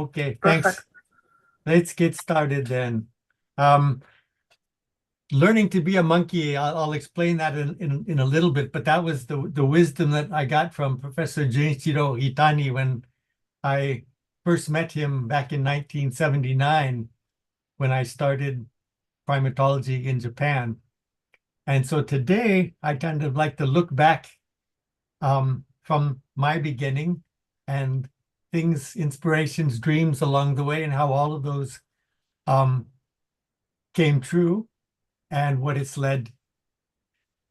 Okay, Perfect. thanks. Let's get started then. Um, Learning to be a monkey, I'll explain that in a little bit, but that was the wisdom that I got from Professor Junichiro Itani when I first met him back in 1979 when I started primatology in Japan. And so today I kind of like to look back from my beginning and things, inspirations, dreams along the way, and how all of those um, came true and what it's led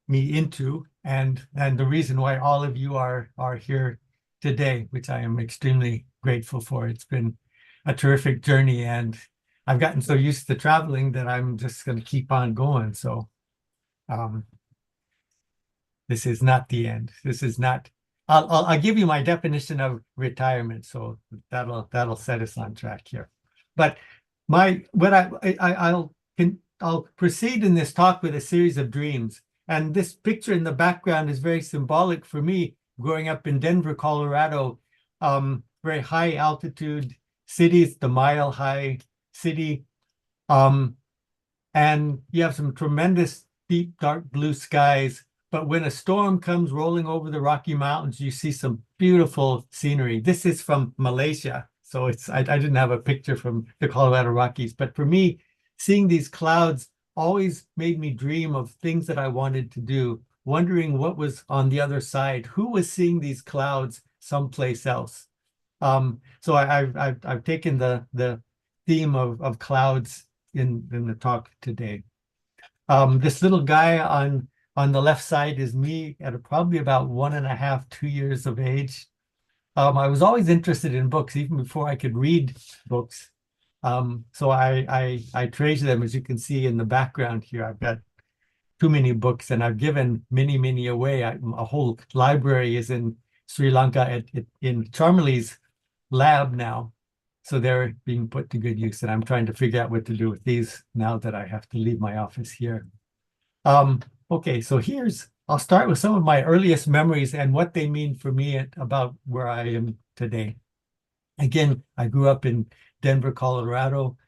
me into, and the reason why all of you are here today, which I am extremely grateful for. It's been a terrific journey, and I've gotten so used to traveling that I'm just going to keep on going. So um, this is not the end. This is not. I'll give you my definition of retirement, so that'll set us on track here. But my what I'll proceed in this talk with a series of dreams, and this picture in the background is very symbolic for me. Growing up in Denver, Colorado, very high altitude city. It's the mile high city, um, and you have some tremendous deep dark blue skies. But when a storm comes rolling over the Rocky Mountains, you see some beautiful scenery. This is from Malaysia. So I didn't have a picture from the Colorado Rockies. But for me, seeing these clouds always made me dream of things that I wanted to do, wondering what was on the other side, who was seeing these clouds someplace else. So I've taken the theme of clouds in the talk today. This little guy on the left side is me at probably about 1.5, 2 years of age. I was always interested in books, even before I could read books. So I treasure them, as you can see in the background here. I've got too many books, and I've given many away. A whole library is in Sri Lanka in Charmely's lab now. So they're being put to good use, and I'm trying to figure out what to do with these now that I have to leave my office here. Um, okay, so I'll start with some of my earliest memories and what they mean for me about where I am today. Again, I grew up in Denver, Colorado,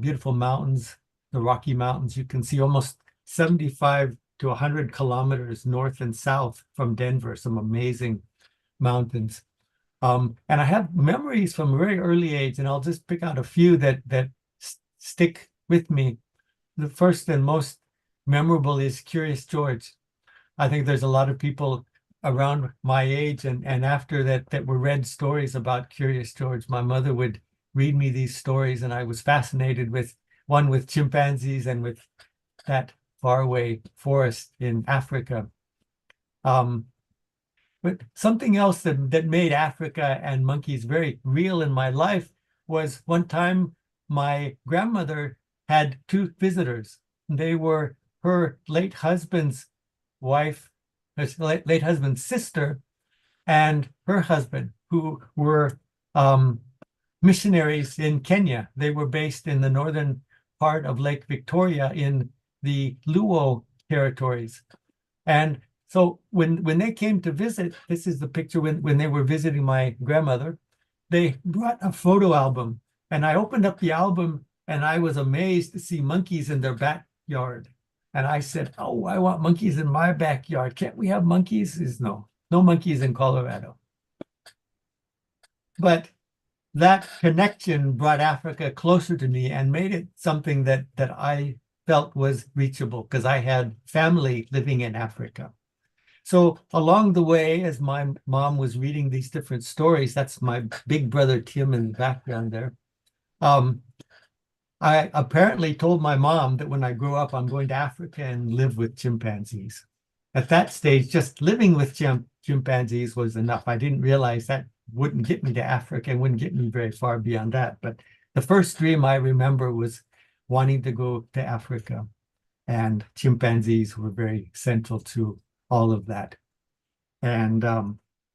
beautiful mountains, the Rocky Mountains. You can see almost 75 to 100 kilometers north and south from Denver, some amazing mountains. And I have memories from a very early age, and I'll just pick out a few that stick with me. The first and most memorable is Curious George. I think there's a lot of people around my age and after that were read stories about Curious George. My mother would read me these stories, and I was fascinated with one with chimpanzees and with that faraway forest in Africa. Um, but something else that made Africa and monkeys very real in my life was one time my grandmother had two visitors. They were her late husband's wife, her late husband's sister, and her husband, who were missionaries in Kenya. They were based in the northern part of Lake Victoria in the Luo territories. And so when they came to visit, this is the picture when they were visiting my grandmother, they brought a photo album. And I opened up the album and I was amazed to see monkeys in their backyard. And I said, "Oh, I want monkeys in my backyard. Can't we have monkeys?" He says, "No, no monkeys in Colorado." But that connection brought Africa closer to me and made it something that I felt was reachable because I had family living in Africa. So along the way, as my mom was reading these different stories, that's my big brother Tim in the background there. Um, I apparently told my mom that when I grow up, I'm going to Africa and live with chimpanzees. At that stage, just living with chimpanzees was enough. I didn't realize that wouldn't get me to Africa and wouldn't get me very far beyond that. But the first dream I remember was wanting to go to Africa, and chimpanzees were very central to all of that. And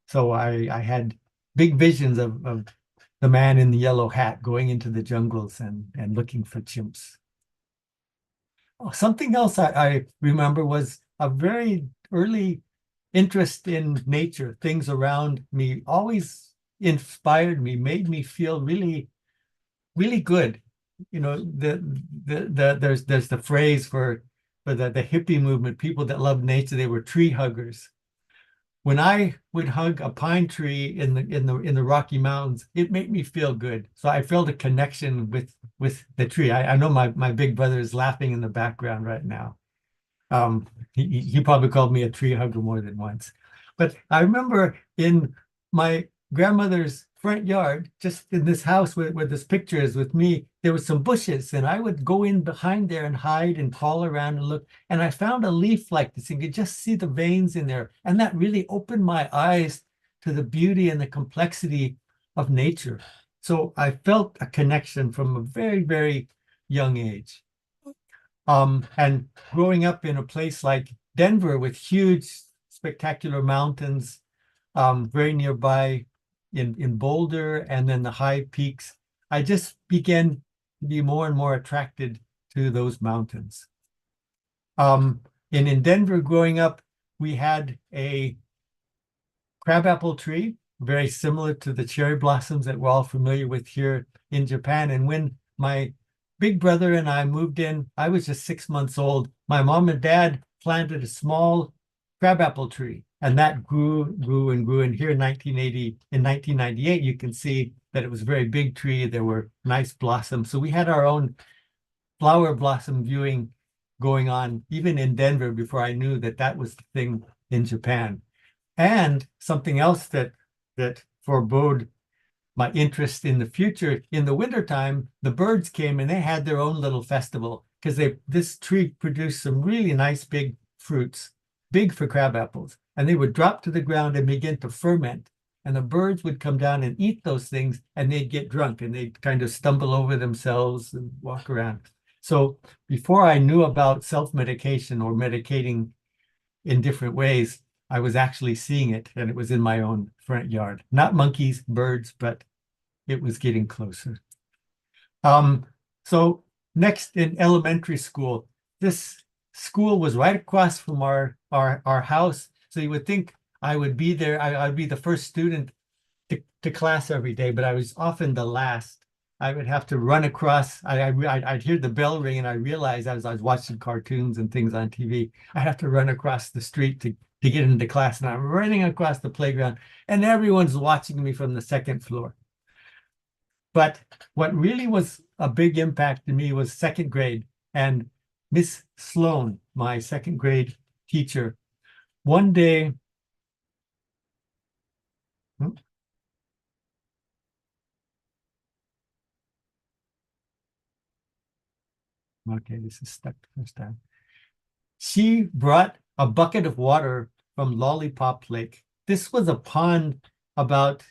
so I had big visions of the man in the yellow hat going into the jungles and looking for chimps. Oh, something else I remember was a very early interest in nature, things around me, always inspired me, made me feel really, really good. You know, there's the phrase for the hippie movement, people that love nature, they were tree huggers. When I would hug a pine tree in the Rocky Mountains, it made me feel good. So I felt a connection with the tree. I know my big brother is laughing in the background right now. He probably called me a tree hugger more than once. But I remember in my grandmother's front yard, just in this house where this picture is with me, there were some bushes, and I would go in behind there and hide and crawl around and look. And I found a leaf like this, and you could just see the veins in there. And that really opened my eyes to the beauty and the complexity of nature. So I felt a connection from a very, very young age. And growing up in a place like Denver with huge, spectacular mountains, very nearby in Boulder and then the high peaks, I just began to be more and more attracted to those mountains. And in Denver growing up, we had a crabapple tree, very similar to the cherry blossoms that we're all familiar with here in Japan. And when my big brother and I moved in, I was just 6 months old. My mom and dad planted a small crabapple tree, and that grew and grew. And here in 1998, you can see that it was a very big tree. There were nice blossoms. So we had our own flower blossom viewing going on, even in Denver, before I knew that that was the thing in Japan. And something else that forebode my interest in the future, in the wintertime, the birds came and they had their own little festival because this tree produced some really nice big fruits, big for crab apples. And they would drop to the ground and begin to ferment. And the birds would come down and eat those things, and they'd get drunk and they'd kind of stumble over themselves and walk around. So before I knew about self-medication or medicating in different ways, I was actually seeing it, and it was in my own front yard. Not monkeys, birds, but it was getting closer. So next in elementary school, this school was right across from our house. So you would think I would be there. I'd be the first student to class every day, but I was often the last. I would have to run across. I'd hear the bell ring, and I realized as I was watching cartoons and things on TV, I have to run across the street to get into class. And I'm running across the playground, and everyone's watching me from the second floor. But what really was a big impact to me was second grade. And Miss Sloan, my second grade teacher, one day, okay, this is stuck the first time. She brought a bucket of water from Lollipop Lake. This was a pond about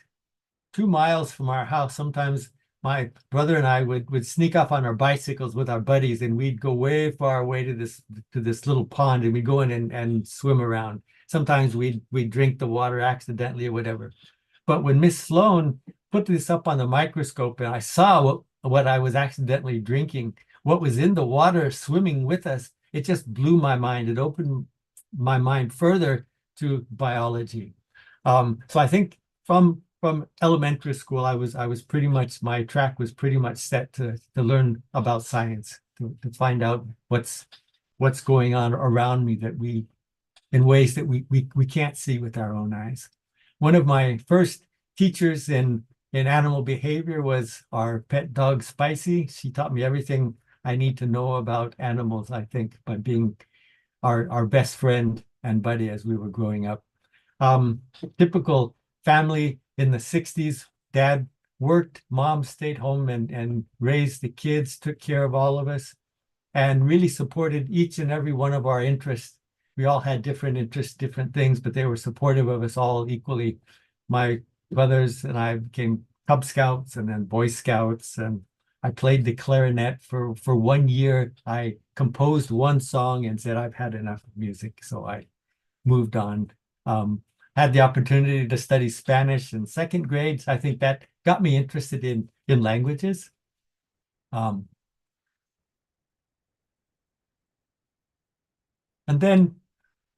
2 miles from our house. Sometimes my brother and I would sneak off on our bicycles with our buddies, and we'd go way far away to this little pond, and we'd go in and swim around. Sometimes we'd drink the water accidentally or whatever. But when Miss Sloan put this up on the microscope and I saw what I was accidentally drinking, what was in the water swimming with us, it just blew my mind. It opened my mind further to biology. So I think from elementary school, I was pretty much, my track was pretty much set to learn about science, to find out what's going on around me that we in ways that we can't see with our own eyes. One of my first teachers in animal behavior was our pet dog Spicy. She taught me everything I need to know about animals, I think, by being our best friend and buddy as we were growing up. Typical family in the 60s. Dad worked, mom stayed home and raised the kids, took care of all of us, and really supported each and every one of our interests. We all had different interests, different things, but they were supportive of us all equally. My brothers and I became Cub Scouts and then Boy Scouts, and I played the clarinet for 1 year. I composed one song and said, I've had enough of music. So I moved on. Had the opportunity to study Spanish in second grade. I think that got me interested in languages. And then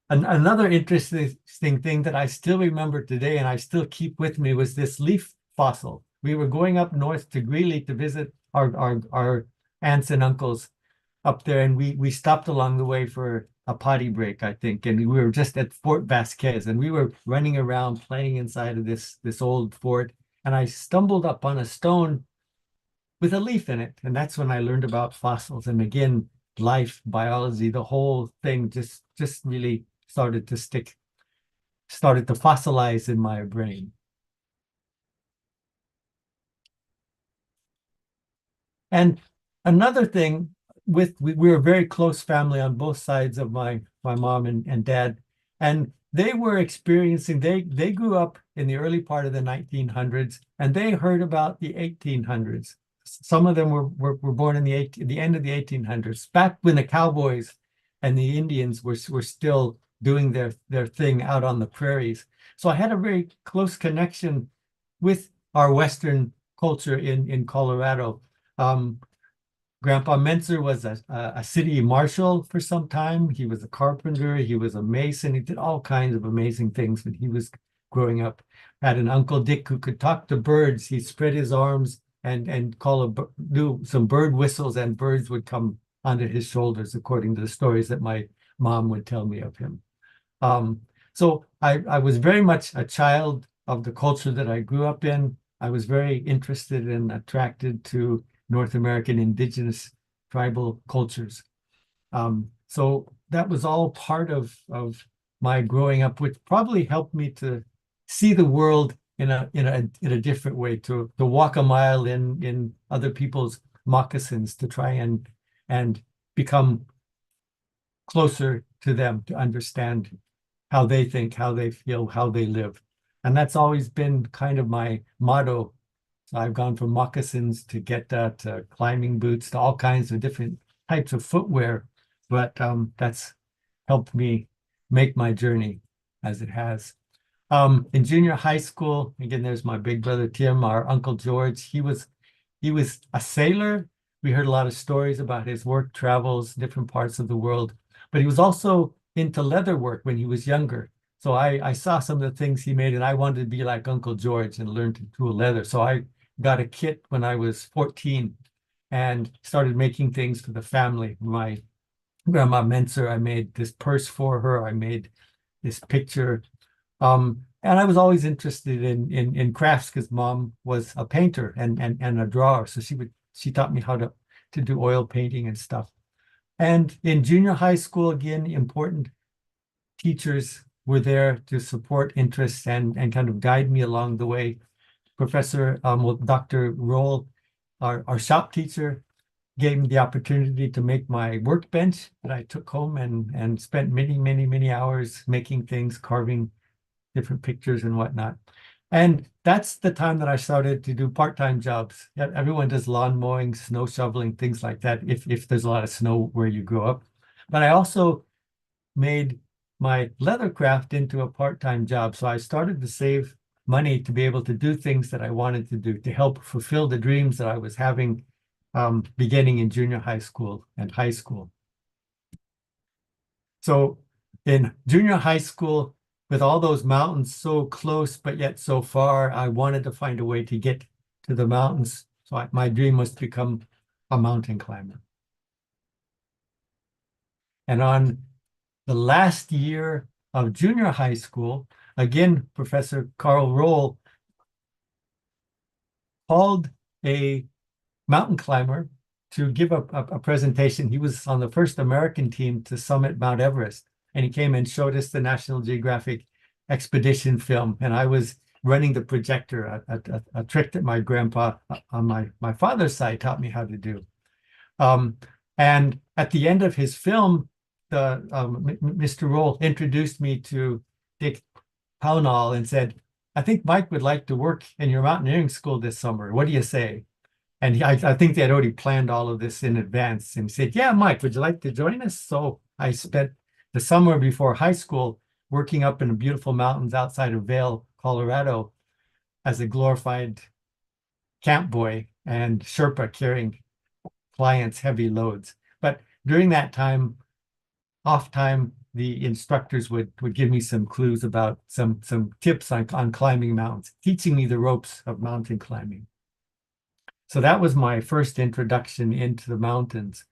another interesting thing that I still remember today and I still keep with me was this leaf fossil. We were going up north to Greeley to visit our aunts and uncles up there, and we stopped along the way for a potty break, I think, and we were just at Fort Vasquez, and we were running around playing inside of this old fort, and I stumbled up on a stone with a leaf in it, and that's when I learned about fossils. And again, life, biology, the whole thing just really started to fossilize in my brain. And another thing we were a very close family on both sides of my mom and dad, and they were experiencing they grew up in the early part of the 1900s, and they heard about the 1800s. Some of them were born in the end of the 1800s, back when the cowboys and the Indians were still doing their thing out on the prairies. So I had a very close connection with our Western culture in Colorado. Um, Grandpa Mentzer was a city marshal for some time. He was a carpenter. He was a mason. He did all kinds of amazing things when he was growing up. Had an Uncle Dick who could talk to birds. He'd spread his arms and do some bird whistles, and birds would come onto his shoulders, according to the stories that my mom would tell me of him. Um, so I was very much a child of the culture that I grew up in. I was very interested and attracted to North American indigenous tribal cultures. So that was all part of my growing up, which probably helped me to see the world in a different way, to walk a mile in other people's moccasins, to try and become closer to them, to understand how they think, how they feel, how they live. And that's always been kind of my motto. So I've gone from moccasins to Geta to climbing boots to all kinds of different types of footwear, but that's helped me make my journey as it has. In junior high school, again, there's my big brother Tim, our Uncle George. He was a sailor. We heard a lot of stories about his work travels, different parts of the world, but he was also into leather work when he was younger. So I saw some of the things he made, and I wanted to be like Uncle George and learn to tool leather. So I got a kit when I was 14 and started making things for the family. My grandma Mentzer, I made this purse for her. I made this picture. And I was always interested in crafts because mom was a painter and a drawer. So she taught me how to do oil painting and stuff. And in junior high school, again, important teachers were there to support interests and kind of guide me along the way. Dr. Roll, our shop teacher, gave me the opportunity to make my workbench that I took home and spent many, many, many hours making things, carving different pictures and whatnot. And that's the time that I started to do part-time jobs. Everyone does lawn mowing, snow shoveling, things like that, if there's a lot of snow where you grow up. But I also made my leather craft into a part-time job. So I started to save money to be able to do things that I wanted to do to help fulfill the dreams that I was having beginning in junior high school and high school. So in junior high school, with all those mountains so close, but yet so far, I wanted to find a way to get to the mountains. So my dream was to become a mountain climber. And on the last year of junior high school, again, Professor Carl Roll called a mountain climber to give a presentation. He was on the first American team to summit Mount Everest. And he came and showed us the National Geographic expedition film. And I was running the projector, a trick that my grandpa on my father's side taught me how to do. And at the end of his film, Mr. Roll introduced me to Dick Pownall and said, I think Mike would like to work in your mountaineering school this summer. What do you say? And I think they had already planned all of this in advance. And he said, yeah, Mike, would you like to join us? So I spent the summer before high school working up in the beautiful mountains outside of Vail, Colorado, as a glorified camp boy and Sherpa carrying clients' heavy loads. But during that time, off time, the instructors would give me some clues about some tips on climbing mountains, teaching me the ropes of mountain climbing. So that was my first introduction into the mountains.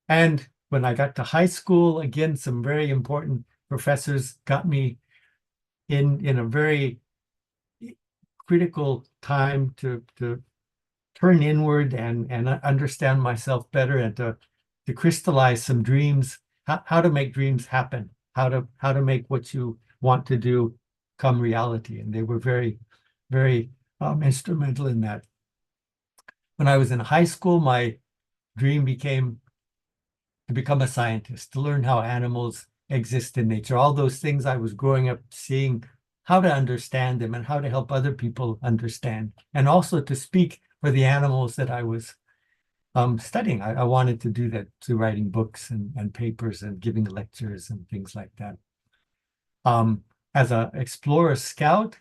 And when I got to high school, again, some very important professors got me in a very critical time to turn inward and understand myself better, and to crystallize some dreams, how to make dreams happen, how to make what you want to do come reality. And they were very, very instrumental in that. When I was in high school, my dream became to become a scientist, to learn how animals exist in nature, all those things I was growing up seeing, how to understand them and how to help other people understand, and also to speak for the animals that I was studying. I wanted to do that through writing books and papers and giving lectures and things like that. As an explorer scout,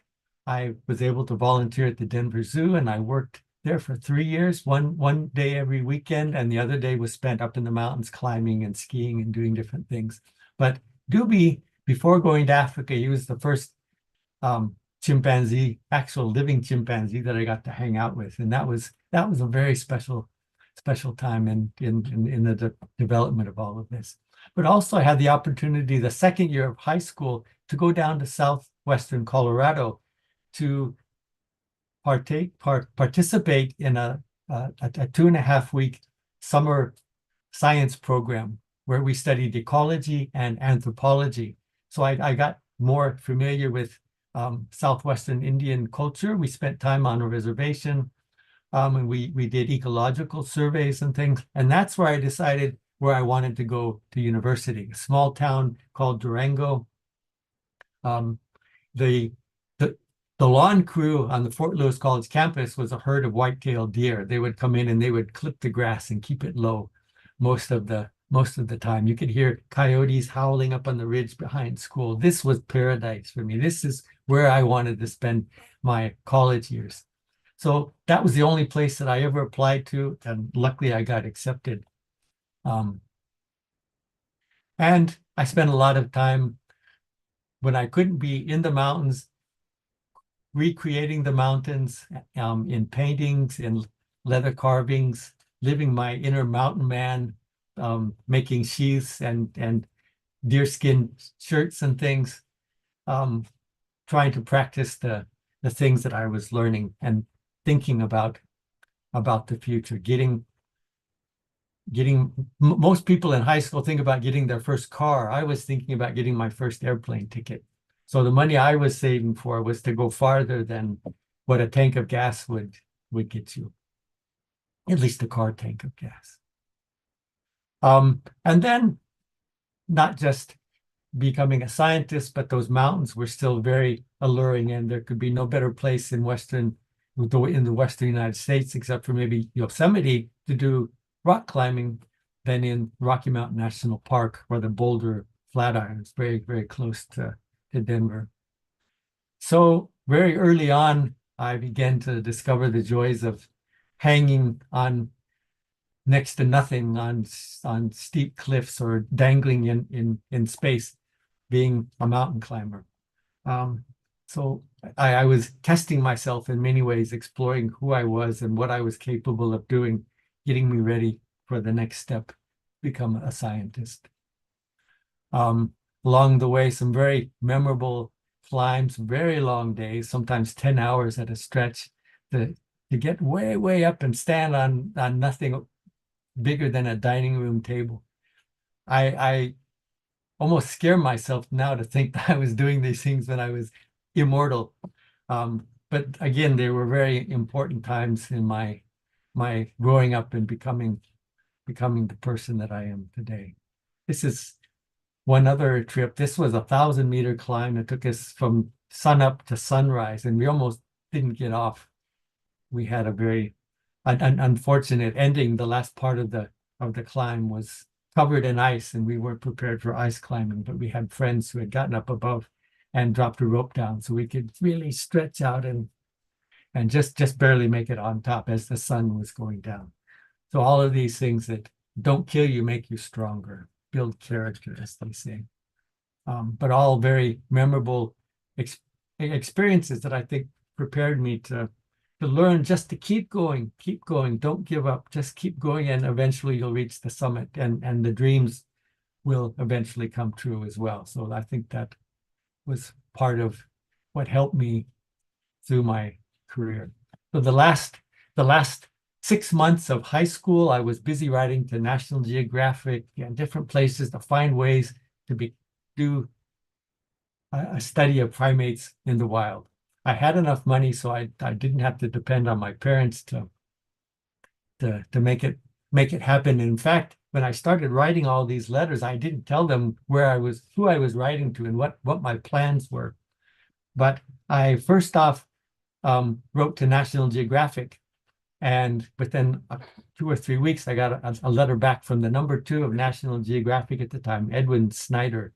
I was able to volunteer at the Denver Zoo, and I worked there for 3 years, one day every weekend, and the other day was spent up in the mountains climbing and skiing and doing different things. But Doobie, before going to Africa, he was the first chimpanzee, actual living chimpanzee that I got to hang out with, and that was a very special time in the development of all of this. But also I had the opportunity the second year of high school to go down to southwestern Colorado to participate in a 2.5 week summer science program where we studied ecology and anthropology. So I got more familiar with Southwestern Indian culture. We spent time on a reservation, and we did ecological surveys and things. And that's where I decided where I wanted to go to university, a small town called Durango. The lawn crew on the Fort Lewis College campus was a herd of white-tailed deer. They would come in and they would clip the grass and keep it low most of the time. You could hear coyotes howling up on the ridge behind school. This was paradise for me. This is where I wanted to spend my college years. So that was the only place that I ever applied to, and luckily I got accepted. And I spent a lot of time when I couldn't be in the mountains, recreating the mountains in paintings, in leather carvings, living my inner mountain man, making sheaths and deerskin shirts and things, trying to practice the things that I was learning and thinking about the future. Most people in high school think about getting their first car. I was thinking about getting my first airplane ticket. So the money I was saving for was to go farther than what a tank of gas would get you, at least a car tank of gas. And then not just becoming a scientist, but those mountains were still very alluring, and there could be no better place in the Western United States, except for maybe Yosemite, to do rock climbing than in Rocky Mountain National Park or the Boulder Flatirons, very, very close to Denver. So very early on, I began to discover the joys of hanging on next to nothing on steep cliffs or dangling in space, being a mountain climber. So I was testing myself in many ways, exploring who I was and what I was capable of doing, getting me ready for the next step, become a scientist. Along the way, some very memorable climbs, very long days, sometimes 10 hours at a stretch, to get way, way up and stand on nothing bigger than a dining room table. I almost scare myself now to think that I was doing these things when I was immortal. But again, they were very important times in my growing up and becoming the person that I am today. This is one other trip. This was a 1,000-meter climb that took us from sunup to sunrise, and we almost didn't get off. We had a very unfortunate ending. The last part of the climb was covered in ice, and we weren't prepared for ice climbing, but we had friends who had gotten up above and dropped a rope down so we could really stretch out and just barely make it on top as the sun was going down. So all of these things that don't kill you make you stronger. build character, as they say. But all very memorable experiences that I think prepared me to learn just to keep going, don't give up, just keep going, and eventually you'll reach the summit, and the dreams will eventually come true as well. So I think that was part of what helped me through my career. So the last 6 months of high school, I was busy writing to National Geographic and different places to find ways to do a study of primates in the wild. I had enough money, so I didn't have to depend on my parents to make it happen. In fact, when I started writing all these letters, I didn't tell them who I was writing to, and what my plans were. But I first off wrote to National Geographic, and within 2 or 3 weeks, I got a letter back from the #2 of National Geographic at the time, Edwin Snyder.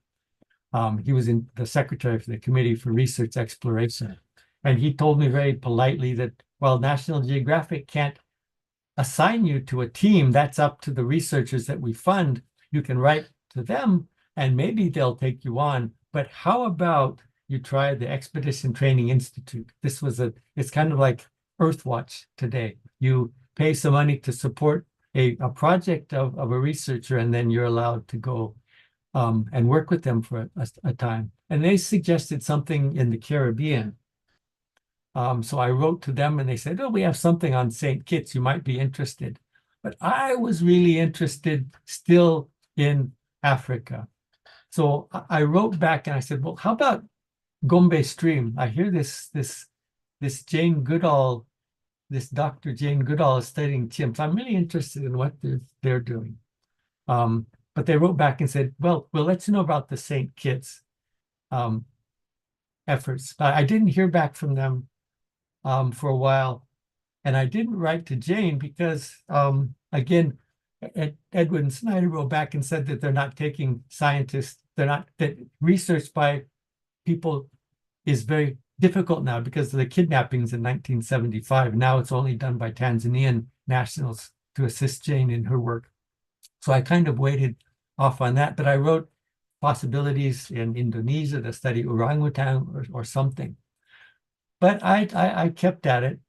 He was the secretary for the Committee for Research Exploration. And he told me very politely that while National Geographic can't assign you to a team, that's up to the researchers that we fund. You can write to them and maybe they'll take you on. But how about you try the Expedition Training Institute? It's kind of like Earthwatch today. You pay some money to support a project of a researcher, and then you're allowed to go and work with them for a time. And they suggested something in the Caribbean. So I wrote to them and they said, oh, we have something on St. Kitts, you might be interested. But I was really interested still in Africa. So I wrote back and I said, well, how about Gombe Stream? I hear this Jane Goodall, this Dr. Jane Goodall is studying chimps. I'm really interested in what they're doing. But they wrote back and said, well, we'll let you know about the St. Kitts efforts. I didn't hear back from them for a while. And I didn't write to Jane because, again, Edwin Snyder wrote back and said that they're not taking scientists. That research by people is very difficult now because of the kidnappings in 1975. Now it's only done by Tanzanian nationals to assist Jane in her work. So I kind of waited off on that, but I wrote possibilities in Indonesia to study orangutan or something. But I kept at it.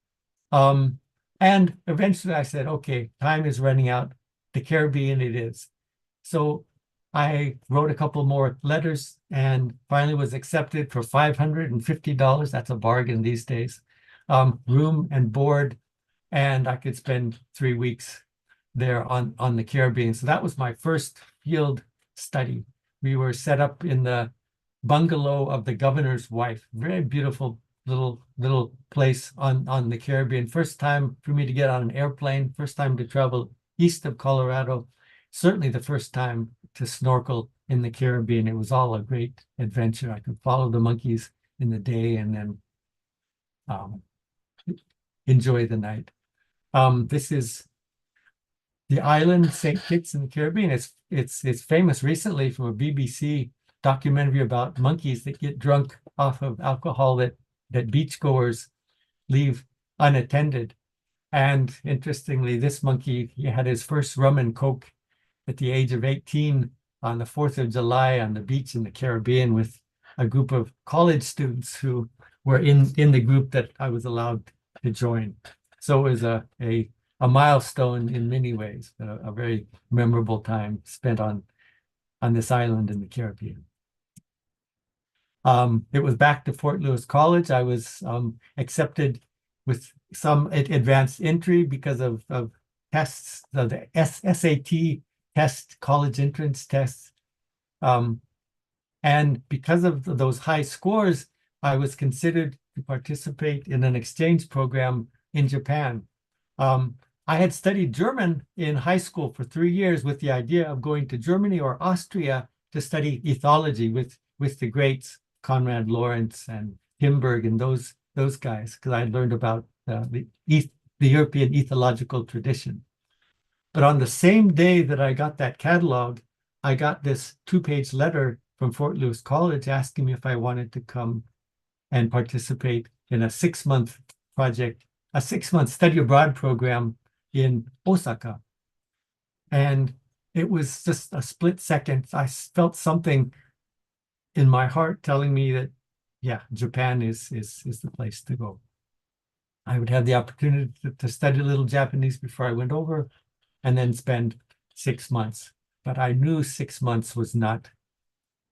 And eventually I said, okay, time is running out. The Caribbean it is. So I wrote a couple more letters and finally was accepted for $550. That's a bargain these days. Room and board, and I could spend 3 weeks there on the Caribbean. So that was my first field study. We were set up in the bungalow of the governor's wife. Very beautiful little place on the Caribbean. First time for me to get on an airplane, first time to travel east of Colorado, certainly the first time to snorkel in the Caribbean. It was all a great adventure. I could follow the monkeys in the day and then enjoy the night. This is the island St. Kitts in the Caribbean. It's famous recently from a BBC documentary about monkeys that get drunk off of alcohol that beachgoers leave unattended. And interestingly, this monkey, he had his first rum and coke at the age of 18 on the 4th of July on the beach in the Caribbean with a group of college students who were in the group that I was allowed to join. So it was a milestone in many ways, a very memorable time spent on this island in the Caribbean. It was back to Fort Lewis College. I was accepted with some advanced entry because of tests, the SAT test, college entrance tests. And because of those high scores, I was considered to participate in an exchange program in Japan. I had studied German in high school for 3 years with the idea of going to Germany or Austria to study ethology with the greats, Konrad Lorenz and Himberg and those guys, because I learned about the European ethological tradition. But on the same day that I got that catalog, I got this 2-page letter from Fort Lewis College asking me if I wanted to come and participate in a 6-month project, a 6-month study abroad program in Osaka. And it was just a split second. I felt something in my heart telling me that, yeah, Japan is the place to go. I would have the opportunity to study a little Japanese before I went over and then spend 6 months. But I knew 6 months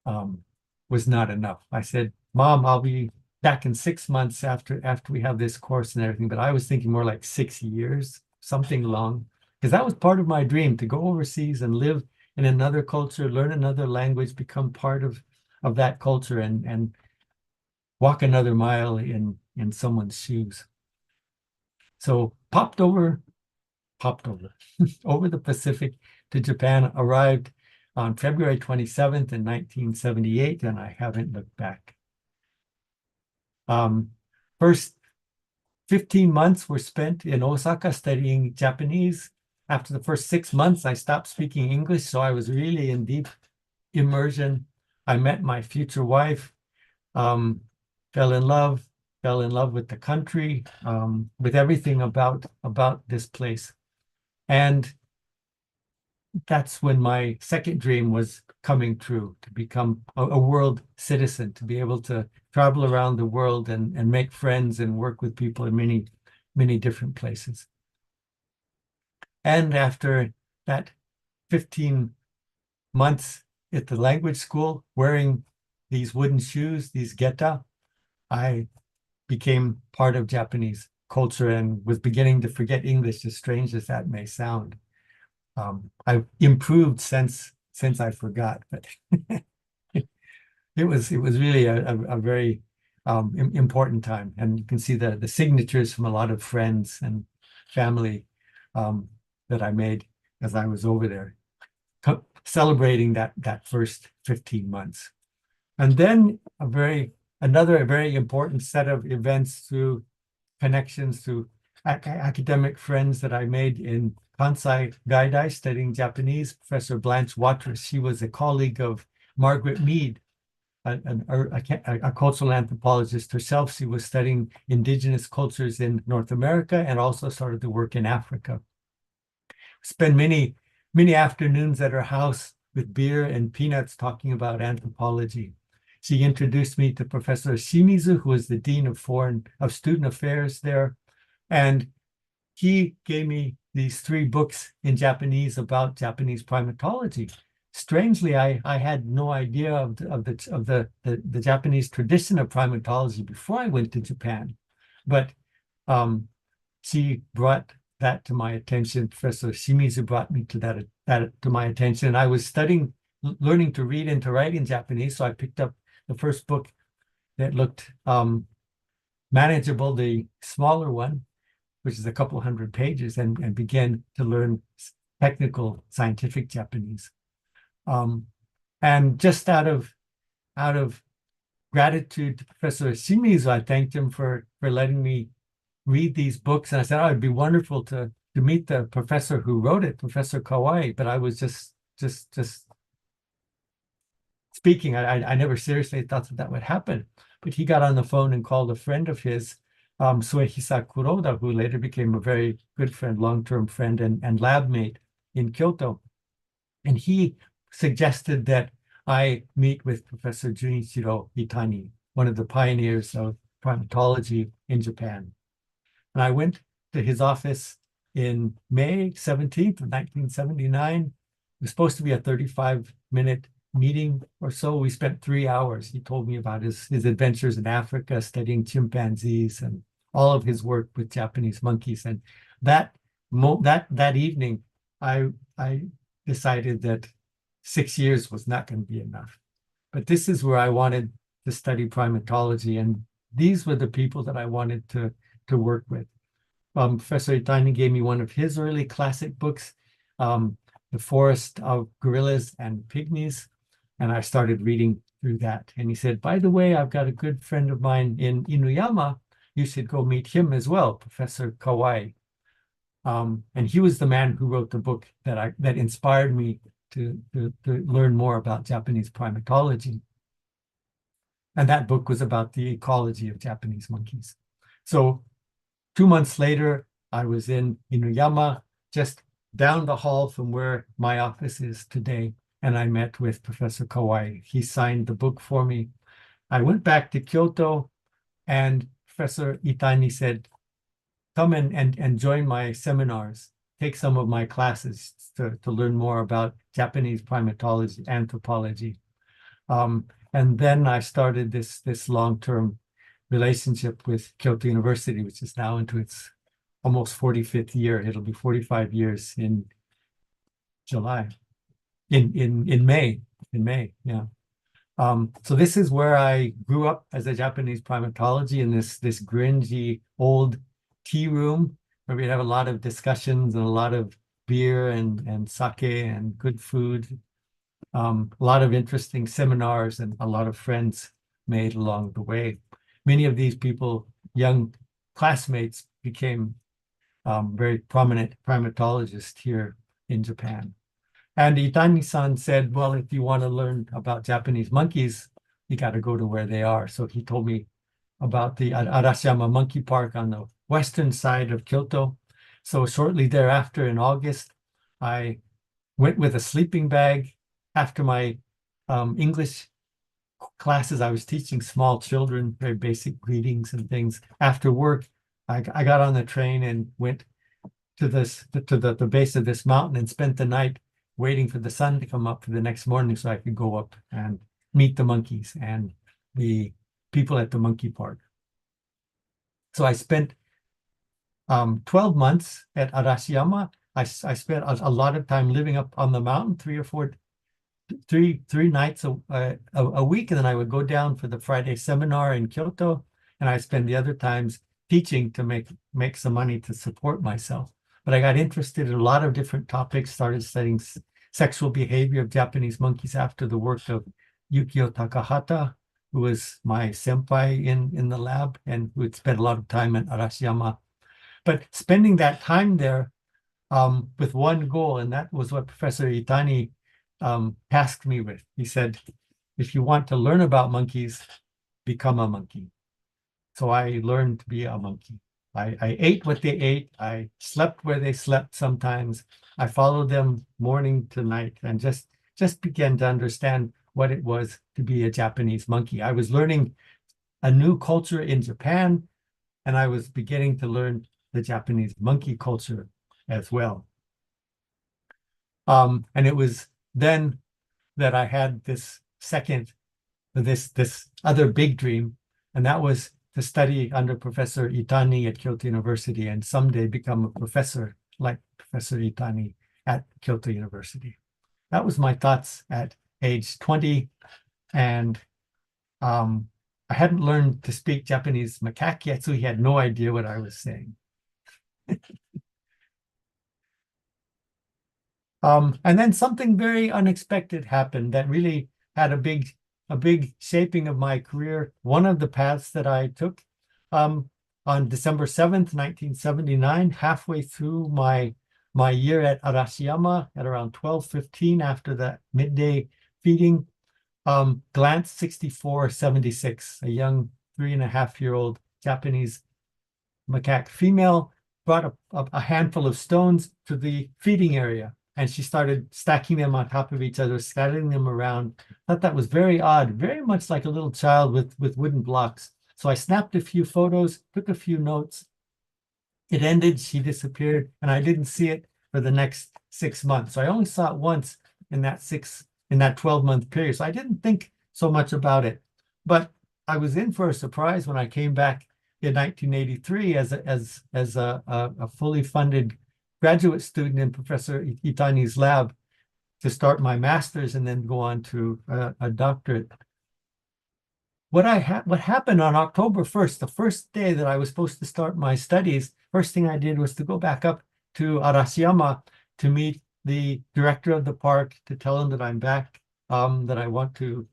um, was not enough. I said, Mom, I'll be back in 6 months after we have this course and everything. But I was thinking more like 6 years, something long, because that was part of my dream to go overseas and live in another culture, learn another language, become part of that culture and walk another mile in someone's shoes. So popped over over the Pacific to Japan, arrived on February 27th in 1978, and I haven't looked back. First 15 months were spent in Osaka studying Japanese. After the first 6 months, I stopped speaking English, so I was really in deep immersion. I met my future wife, um, fell in love with the country, with everything about this place. And that's when my second dream was coming true, to become a world citizen, to be able to travel around the world and make friends and work with people in many, many different places. And after that 15 months at the language school, wearing these wooden shoes, these geta, I became part of Japanese culture and was beginning to forget English, as strange as that may sound. I've improved since I forgot, but it was really a very important time, and you can see the signatures from a lot of friends and family that I made as I was over there, celebrating that first 15 months. And then another very important set of events through connections to academic friends that I made in Kansai Gaidai studying Japanese. Professor Blanche Watrous, she was a colleague of Margaret Mead, a cultural anthropologist herself. She was studying indigenous cultures in North America and also started to work in Africa. Spent many, many afternoons at her house with beer and peanuts talking about anthropology. She introduced me to Professor Shimizu, who was the Dean of Student Affairs there. And he gave me these 3 books in Japanese about Japanese primatology. Strangely, I had no idea of the Japanese tradition of primatology before I went to Japan. But she brought that to my attention. Professor Shimizu brought me to that to my attention. And I was learning to read and to write in Japanese, so I picked up the first book that looked manageable, the smaller one, which is a couple hundred pages, and began to learn technical scientific Japanese. And just out of gratitude to Professor Shimizu, I thanked him for letting me read these books. And I said, oh, it'd be wonderful to meet the professor who wrote it, Professor Kawai. But I was just speaking. I never seriously thought that would happen. But he got on the phone and called a friend of his, Suehisa Kuroda, who later became a very good friend, long-term friend and lab mate in Kyoto. And he suggested that I meet with Professor Junichiro Itani, one of the pioneers of primatology in Japan. And I went to his office in May 17th of 1979. It was supposed to be a 35-minute meeting or so. We spent 3 hours. He told me about his adventures in Africa, studying chimpanzees and all of his work with Japanese monkeys. And that evening, I decided that 6 years was not going to be enough. But this is where I wanted to study primatology, and these were the people that I wanted to work with. Professor Itani gave me one of his early classic books, The Forest of Gorillas and Pygmies, and I started reading through that. And he said, by the way, I've got a good friend of mine in Inuyama. You should go meet him as well, Professor Kawai. And he was the man who wrote the book that inspired me to learn more about Japanese primatology. And that book was about the ecology of Japanese monkeys. So 2 months later, I was in Inuyama, just down the hall from where my office is today, and I met with Professor Kawai. He signed the book for me. I went back to Kyoto, and Professor Itani said, come and join my seminars, take some of my classes to learn more about Japanese primatology, anthropology. And then I started this long-term relationship with Kyoto University, which is now into its almost 45th year. It'll be 45 years in July, in May, yeah. So this is where I grew up as a Japanese primatology in this gringy old tea room where we'd have a lot of discussions and a lot of beer and sake and good food. A lot of interesting seminars and a lot of friends made along the way. Many of these people, young classmates, became very prominent primatologists here in Japan. And Itani-san said, well, if you want to learn about Japanese monkeys, you got to go to where they are. So he told me about the Arashiyama Monkey Park on the western side of Kyoto. So shortly thereafter, in August, I went with a sleeping bag. After my English classes, I was teaching small children, very basic greetings and things. After work, I got on the train and went to the base of this mountain and spent the night waiting for the sun to come up for the next morning so I could go up and meet the monkeys and the people at the monkey park. So I spent 12 months at Arashiyama. I spent a lot of time living up on the mountain, three nights a week, and then I would go down for the Friday seminar in Kyoto, and I spend the other times teaching to make some money to support myself. But I got interested in a lot of different topics, started studying sexual behavior of Japanese monkeys after the work of Yukio Takahata, who was my senpai in the lab and who had spent a lot of time at Arashiyama. But spending that time there with one goal, and that was what Professor Itani tasked me with. He said, if you want to learn about monkeys, become a monkey. So I learned to be a monkey. I ate what they ate. I slept where they slept sometimes. I followed them morning to night and just began to understand what it was to be a Japanese monkey. I was learning a new culture in Japan, and I was beginning to learn the Japanese monkey culture as well. And it was then that I had this other big dream, and that was to study under Professor Itani at Kyoto University and someday become a professor like Professor Itani at Kyoto University. That was my thoughts at age 20. And I hadn't learned to speak Japanese macaque yet, so he had no idea what I was saying. And then something very unexpected happened that really had a big shaping of my career. One of the paths that I took on December 7th, 1979, halfway through my year at Arashiyama at around 12:15 after the midday feeding, Glance 6476, a young 3.5-year-old Japanese macaque female, brought a handful of stones to the feeding area. And she started stacking them on top of each other, scattering them around. I thought that was very odd, very much like a little child with wooden blocks. So I snapped a few photos, took a few notes. It ended, she disappeared, and I didn't see it for the next 6 months. So I only saw it once in that 12-month period. So I didn't think so much about it. But I was in for a surprise when I came back in 1983 as a fully funded graduate student in Professor Itani's lab to start my master's and then go on to a doctorate. What happened on October 1st, the first day that I was supposed to start my studies, first thing I did was to go back up to Arashiyama to meet the director of the park, to tell him that I'm back, that I want to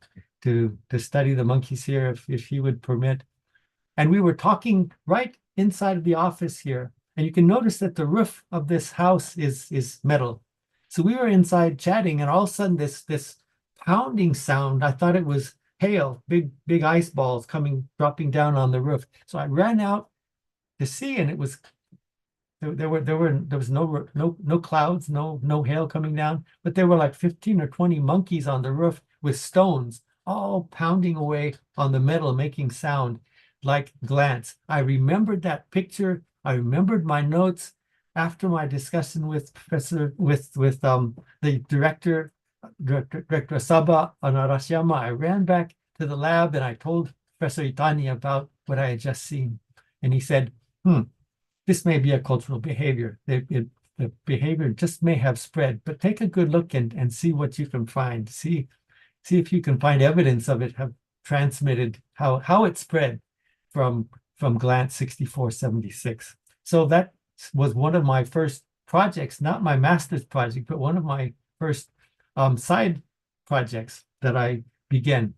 study the monkeys here if he would permit. And we were talking right inside of the office here. And you can notice that the roof of this house is metal. So we were inside chatting, and all of a sudden this pounding sound, I thought it was hail, big ice balls dropping down on the roof. So I ran out to see, and it was There was no clouds, no hail coming down, but there were like 15 or 20 monkeys on the roof with stones, all pounding away on the metal, making sound like glance. I remembered that picture. I remembered my notes after my discussion with Professor with the Director Saba on Arashiyama. I ran back to the lab and I told Professor Itani about what I had just seen. And he said, this may be a cultural behavior. The behavior just may have spread, but take a good look and see what you can find. See if you can find evidence of it have transmitted, how it spread from Glance 6476. So that was one of my first projects, not my master's project, but one of my first side projects that I began.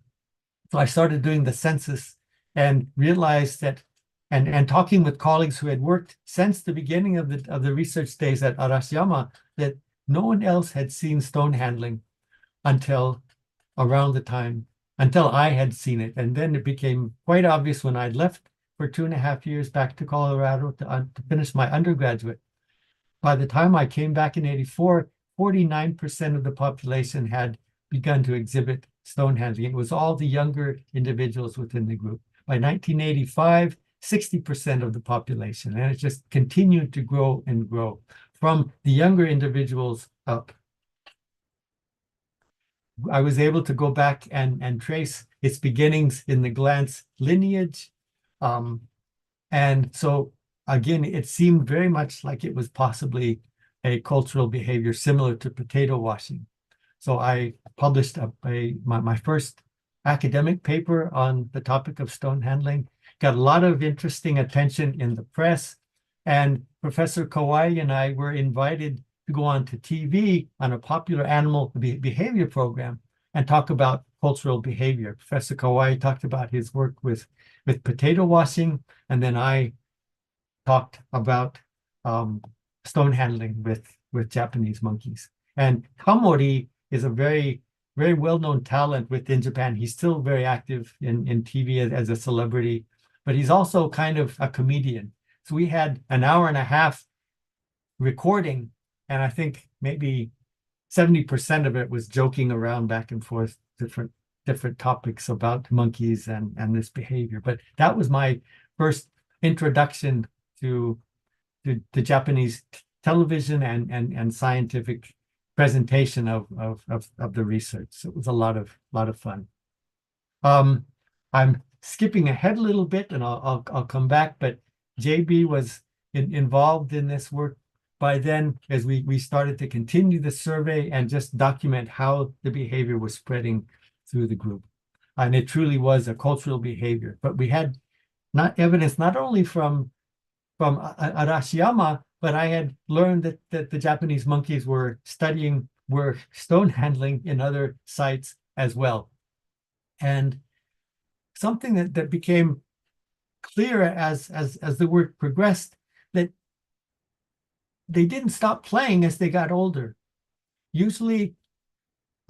So I started doing the census and realized that, and talking with colleagues who had worked since the beginning of the research days at Arashiyama, that no one else had seen stone handling until around the time, until I had seen it. And then it became quite obvious when I'd left for 2.5 years back to Colorado to finish my undergraduate. By the time I came back in 84, 49% of the population had begun to exhibit stone handling. It was all the younger individuals within the group. By 1985, 60% of the population, and it just continued to grow and grow from the younger individuals up. I was able to go back and trace its beginnings in the Glance lineage. And so again, it seemed very much like it was possibly a cultural behavior similar to potato washing. So I published my first academic paper on the topic of stone handling, got a lot of interesting attention in the press, and Professor Kawai and I were invited to go on to TV on a popular animal behavior program and talk about cultural behavior. Professor Kawai talked about his work with potato washing, and then I talked about stone handling with Japanese monkeys. And Kamori is a very, very well-known talent within Japan. He's still very active in TV as a celebrity, but he's also kind of a comedian. So we had an hour and a half recording, and I think maybe 70% of it was joking around back and forth, different topics about monkeys and this behavior. But that was my first introduction to the Japanese television and scientific presentation of the research. So it was a lot of fun. I'm skipping ahead a little bit, and I'll come back. But JB was involved in this work by then, as we started to continue the survey and just document how the behavior was spreading through the group. And it truly was a cultural behavior. But we had evidence not only from Arashiyama, but I had learned that the Japanese monkeys were stone handling in other sites as well. And something that became clear as the work progressed, that they didn't stop playing as they got older. Usually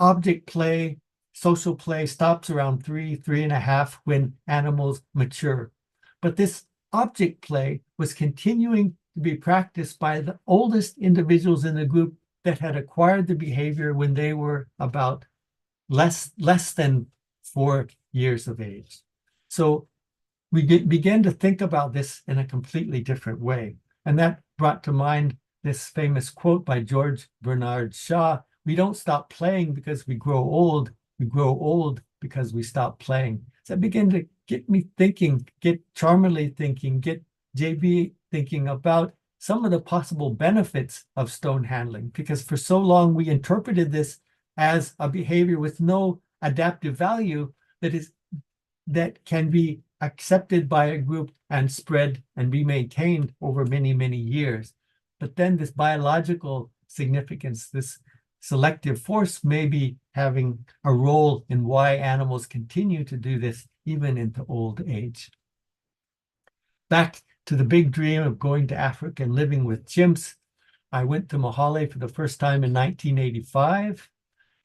object play, social play stops around 3.5 when animals mature. But this object play was continuing to be practiced by the oldest individuals in the group that had acquired the behavior when they were about less than 4 years of age. So we began to think about this in a completely different way. And that brought to mind this famous quote by George Bernard Shaw: "We don't stop playing because we grow old because we stop playing." So that began to get me thinking, get Charmerly thinking, get JB thinking about some of the possible benefits of stone handling, because for so long we interpreted this as a behavior with no adaptive value that can be accepted by a group and spread and be maintained over many, many years. But then this biological significance, this selective force, may be having a role in why animals continue to do this even into old age. Back to the big dream of going to Africa and living with chimps, I went to Mohale for the first time in 1985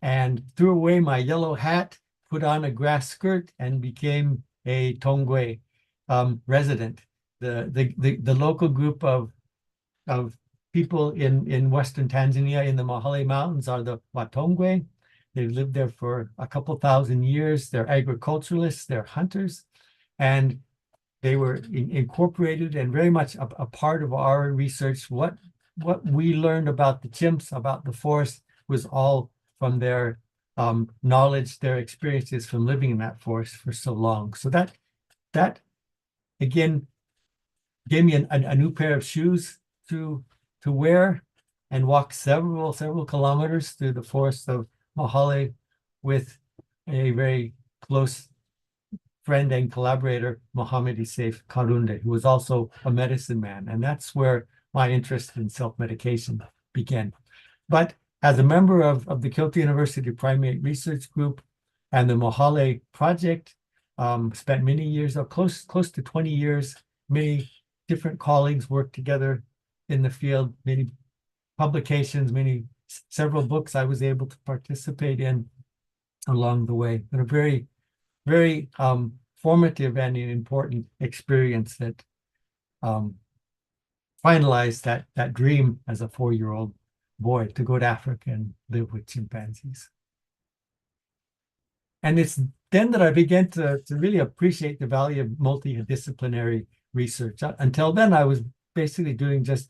and threw away my yellow hat, put on a grass skirt, and became a Tongwe resident. The local group of of people in Western Tanzania in the Mahale Mountains are the Watongwe. They've lived there for a couple thousand years. They're agriculturalists, they're hunters, and they were incorporated and very much a part of our research. What we learned about the chimps, about the forest, was all from their knowledge, their experiences from living in that forest for so long. So that again gave me a new pair of shoes to wear and walk several kilometers through the forest of Mahale with a very close friend and collaborator, Mohammed Issaif Karunde, who was also a medicine man. And that's where my interest in self-medication began. But as a member of the Kyoto University Primate Research Group and the Mahale Project, spent many years, close to 20 years, many different colleagues worked together in the field, many publications, several books I was able to participate in along the way. And a very, very formative and important experience that finalized that dream as a 4-year-old boy to go to Africa and live with chimpanzees. And it's then that I began to really appreciate the value of multidisciplinary research. Until then, I was basically doing just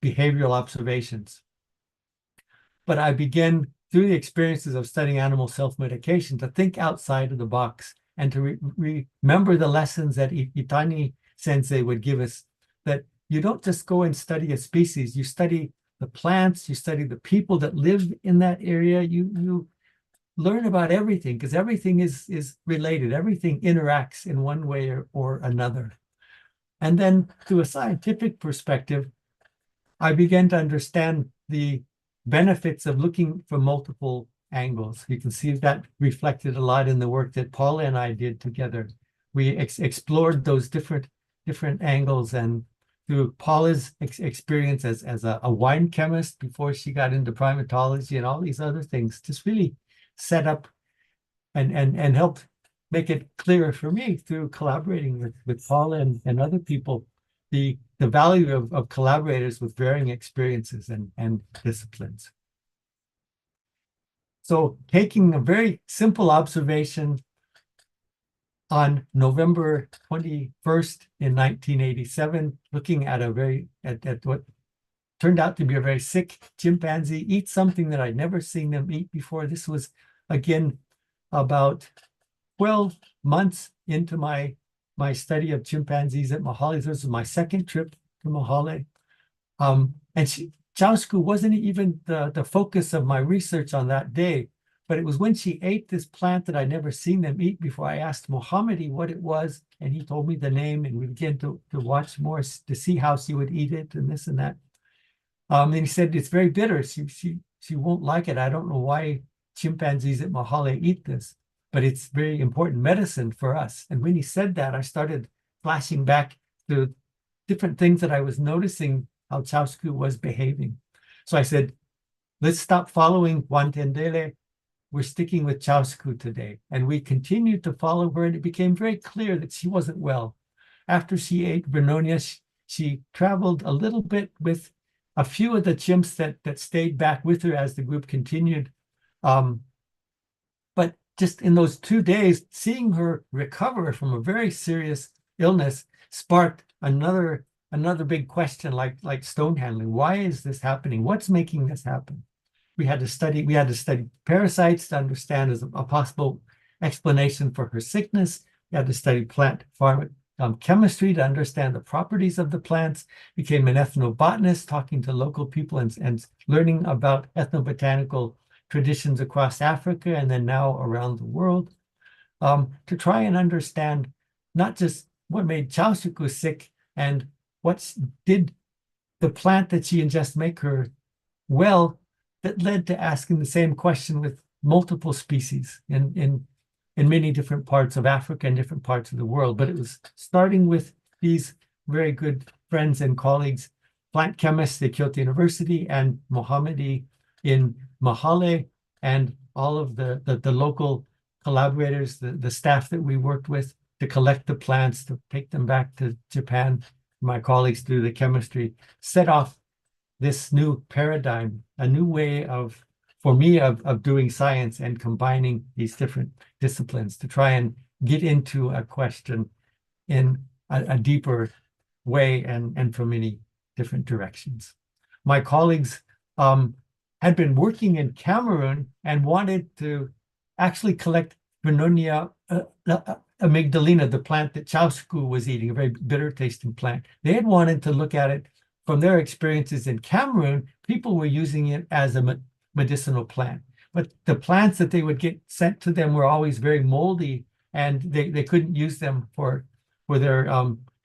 behavioral observations. But I began, through the experiences of studying animal self-medication, to think outside of the box and to remember the lessons that Itani Sensei would give us, that you don't just go and study a species, you study the plants, you study the people that live in that area, you learn about everything, because everything is related, everything interacts in one way or another. And then through a scientific perspective, I began to understand the benefits of looking from multiple angles. You can see that reflected a lot in the work that Paula and I did together. We explored those different angles, and through Paula's experience as a wine chemist before she got into primatology and all these other things, just really set up and helped make it clearer for me through collaborating with Paula and other people, the value of collaborators with varying experiences and disciplines. So taking a very simple observation on November 21st in 1987, looking at at what turned out to be a very sick chimpanzee eat something that I'd never seen them eat before. This was, again, about 12 months into my study of chimpanzees at Mahale. This was my second trip to Mahale. And Chausku wasn't even the focus of my research on that day, but it was when she ate this plant that I'd never seen them eat before. I asked Mohammedi what it was, and he told me the name, and we began to watch more to see how she would eat it and this and that. And he said, it's very bitter. She won't like it. I don't know why chimpanzees at Mahale eat this, but it's very important medicine for us. And when he said that, I started flashing back to different things that I was noticing how Chausku was behaving. So I said, let's stop following Wantendele. We're sticking with Chausku today. And we continued to follow her, and it became very clear that she wasn't well. After she ate Vernonia, she traveled a little bit with a few of the chimps that stayed back with her as the group continued. But just in those 2 days, seeing her recover from a very serious illness sparked another big question, like stone handling. Why is this happening? What's making this happen? We had to study parasites to understand as a possible explanation for her sickness. We had to study plant chemistry to understand the properties of the plants. Became an ethnobotanist, talking to local people and learning about ethnobotanical traditions across Africa and then now around the world, to try and understand not just what made Chausku sick and what did the plant that she ingests make her well, that led to asking the same question with multiple species in many different parts of Africa and different parts of the world. But it was starting with these very good friends and colleagues, plant chemists at Kyoto University and Mohammedi in Mahale, and all of the local collaborators, the staff that we worked with to collect the plants, to take them back to Japan my colleagues do the chemistry, set off this new paradigm, a new way of, for me, of doing science and combining these different disciplines to try and get into a question in a deeper way and from many different directions. My colleagues had been working in Cameroon and wanted to actually collect Vernonia amygdalina, the plant that Ceausescu was eating, a very bitter tasting plant. They had wanted to look at it from their experiences in Cameroon. People were using it as a medicinal plant, but the plants that they would get sent to them were always very moldy, and they couldn't use them for their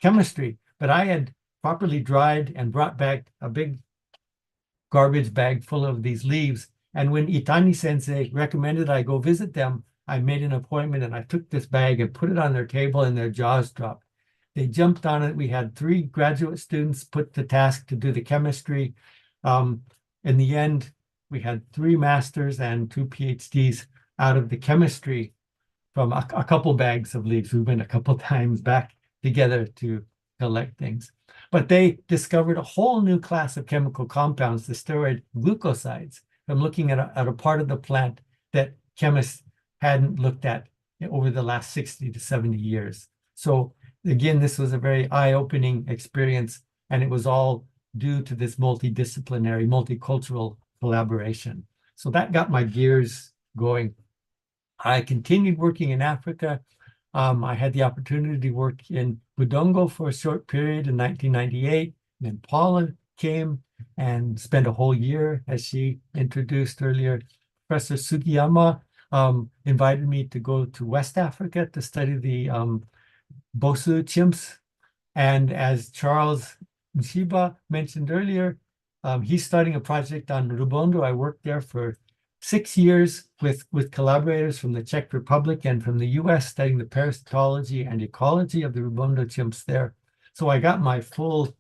chemistry. But I had properly dried and brought back a big garbage bag full of these leaves. And when Itani Sensei recommended I go visit them, I made an appointment and I took this bag and put it on their table, and their jaws dropped. They jumped on it. We had 3 graduate students put the task to do the chemistry. In the end, we had 3 masters and 2 PhDs out of the chemistry from a couple bags of leaves. We went a couple times back together to collect things. But they discovered a whole new class of chemical compounds, the steroid glucosides, from looking at a part of the plant that chemists hadn't looked at over the last 60 to 70 years. So again, this was a very eye-opening experience, and it was all due to this multidisciplinary, multicultural collaboration. So that got my gears going. I continued working in Africa. I had the opportunity to work in Budongo for a short period in 1998. Then Paula came and spent a whole year, as she introduced earlier. Professor Sugiyama invited me to go to West Africa to study the Bosu chimps. And as Charles Mshiba mentioned earlier, he's starting a project on Rubondo. I worked there for 6 years with collaborators from the Czech Republic and from the US, studying the parasitology and ecology of the Rubondo chimps there. So I got my full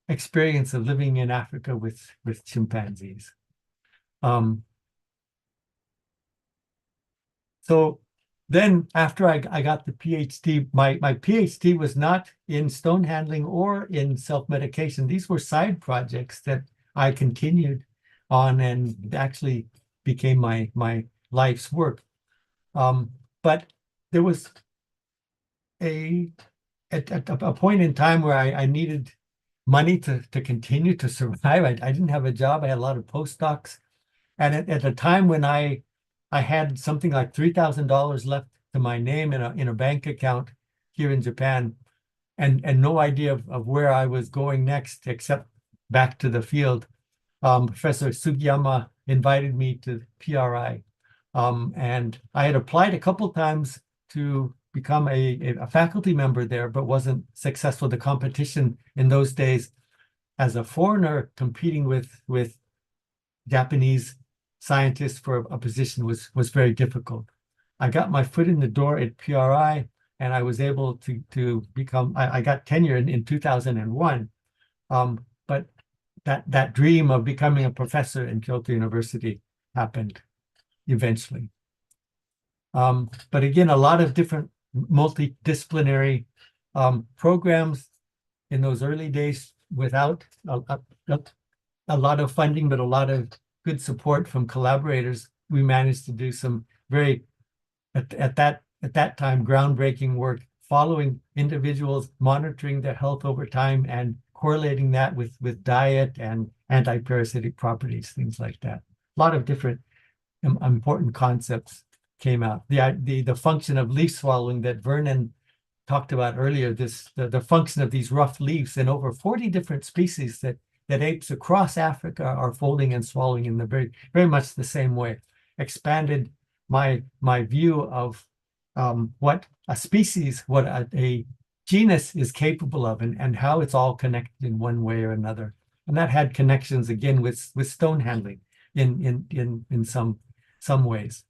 experience of living in Africa with chimpanzees. So then after I got the PhD, my PhD was not in stone handling or in self-medication. These were side projects that I continued on and actually became my life's work. But there was a point in time where I needed money to continue to survive. I didn't have a job. I had a lot of postdocs. And at a time when I had something like $3,000 left to my name in a bank account here in Japan, and no idea of where I was going next except back to the field. Professor Sugiyama invited me to PRI, and I had applied a couple times to become a faculty member there, but wasn't successful. The competition in those days as a foreigner competing with Japanese scientists for a position was very difficult. I got my foot in the door at PRI, and I was able to become, I got tenure in 2001. But that dream of becoming a professor in Kyoto University happened eventually. But again, a lot of different multidisciplinary programs in those early days without a lot of funding, but a lot of good support from collaborators. We managed to do some very, at that time, groundbreaking work, following individuals, monitoring their health over time, and correlating that with diet and anti-parasitic properties, things like that. A lot of different important concepts came out. The function of leaf swallowing that Vernon talked about earlier, the function of these rough leaves in over 40 different species that apes across Africa are folding and swallowing in the very much the same way, expanded my view of what a species, what a genus is capable of, and how it's all connected in one way or another. And that had connections again with stone handling in some ways.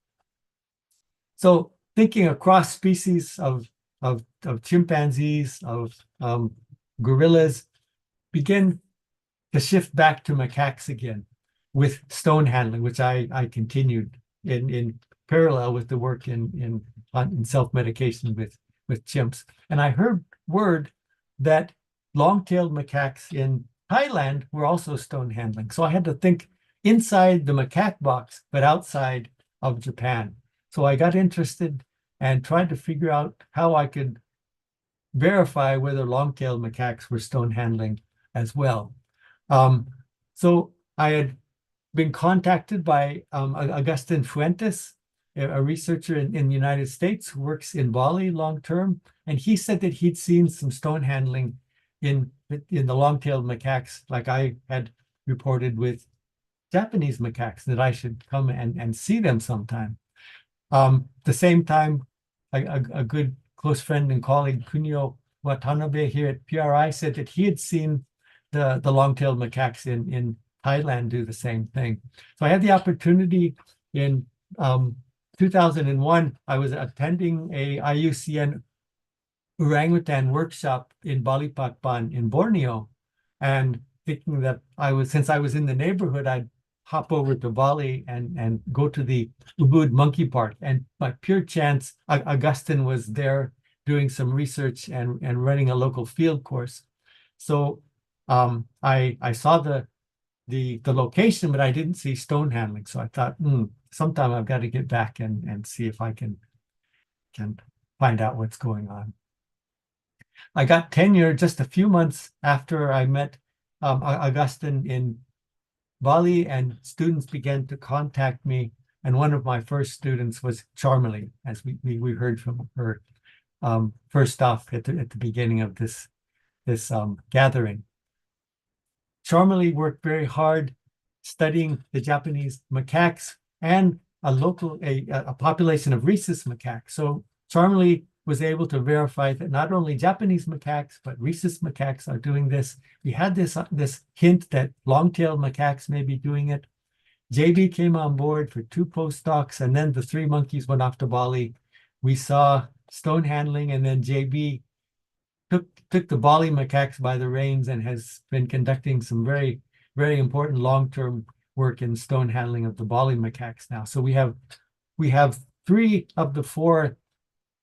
So thinking across species of chimpanzees, of gorillas, begin to shift back to macaques again with stone handling, which I continued in parallel with the work in self-medication with chimps. And I heard word that long-tailed macaques in Thailand were also stone handling. So I had to think inside the macaque box, but outside of Japan. So I got interested and tried to figure out how I could verify whether long-tailed macaques were stone handling as well. Um, so I had been contacted by Agustin Fuentes, a researcher in the United States who works in Bali long term, and he said that he'd seen some stone handling in the long-tailed macaques, like I had reported with Japanese macaques, that I should come and see them sometime. The same time, a good close friend and colleague, Kunio Watanabe here at PRI, said that he had seen the long-tailed macaques in Thailand do the same thing. So I had the opportunity in 2001, I was attending a IUCN orangutan workshop in Balikpapan in Borneo, and thinking that since I was in the neighborhood, I'd hop over to Bali and go to the Ubud Monkey Park. And by pure chance, Augustine was there doing some research and running a local field course. So I saw the location, but I didn't see stone handling. So I thought, sometime I've got to get back and see if I can find out what's going on. I got tenure just a few months after I met Augustine in Bali, and students began to contact me. And one of my first students was Charmely, as we heard from her first off at the beginning of this gathering. Charmely worked very hard studying the Japanese macaques and a population of rhesus macaques. So Charmely was able to verify that not only Japanese macaques, but rhesus macaques are doing this. We had this hint that long-tailed macaques may be doing it. JB came on board for 2 postdocs, and then the 3 monkeys went off to Bali. We saw stone handling, and then JB took the Bali macaques by the reins and has been conducting some very, very important long-term work in stone handling of the Bali macaques now. So we have 3 of the 4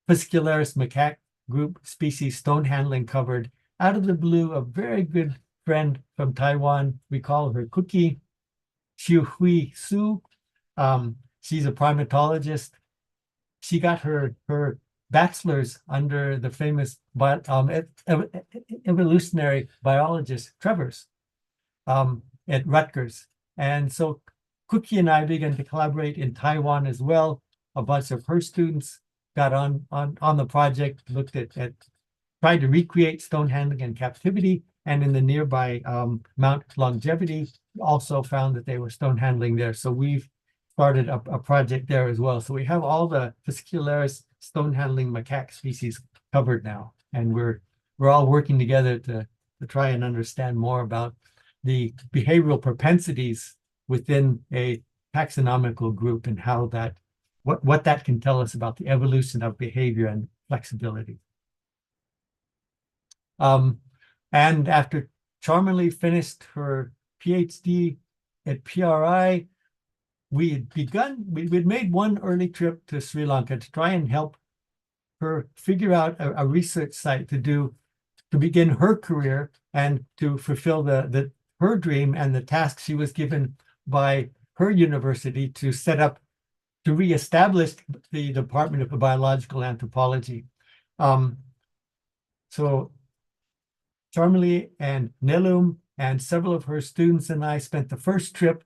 Fascicularis macaque group species stone handling covered. Out of the blue, a very good friend from Taiwan, we call her Cookie, Xiu Hui Su. She's a primatologist. She got her bachelor's under the famous evolutionary biologist Trevors at Rutgers. And so Cookie and I began to collaborate in Taiwan as well. A bunch of her students got on the project, looked at tried to recreate stone handling in captivity, and in the nearby Mount Longevity, also found that they were stone handling there. So we've started a project there as well. So we have all the Fascicularis stone handling macaque species covered now, and we're all working together to try and understand more about the behavioral propensities within a taxonomical group and how that what that can tell us about the evolution of behavior and flexibility. And after Charmely finished her PhD at PRI, we'd made one early trip to Sri Lanka to try and help her figure out a research site to begin her career and to fulfill her dream and the task she was given by her university to set up, to reestablish the Department of Biological Anthropology. So Charmely and Nelum and several of her students and I spent the first trip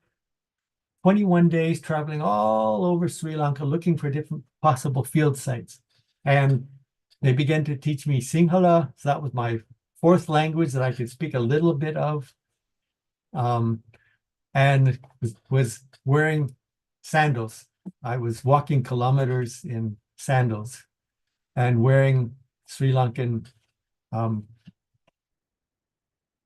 21 days traveling all over Sri Lanka looking for different possible field sites. And they began to teach me Sinhala. So that was my 4th language that I could speak a little bit of. And was wearing sandals. I was walking kilometers in sandals and wearing Sri Lankan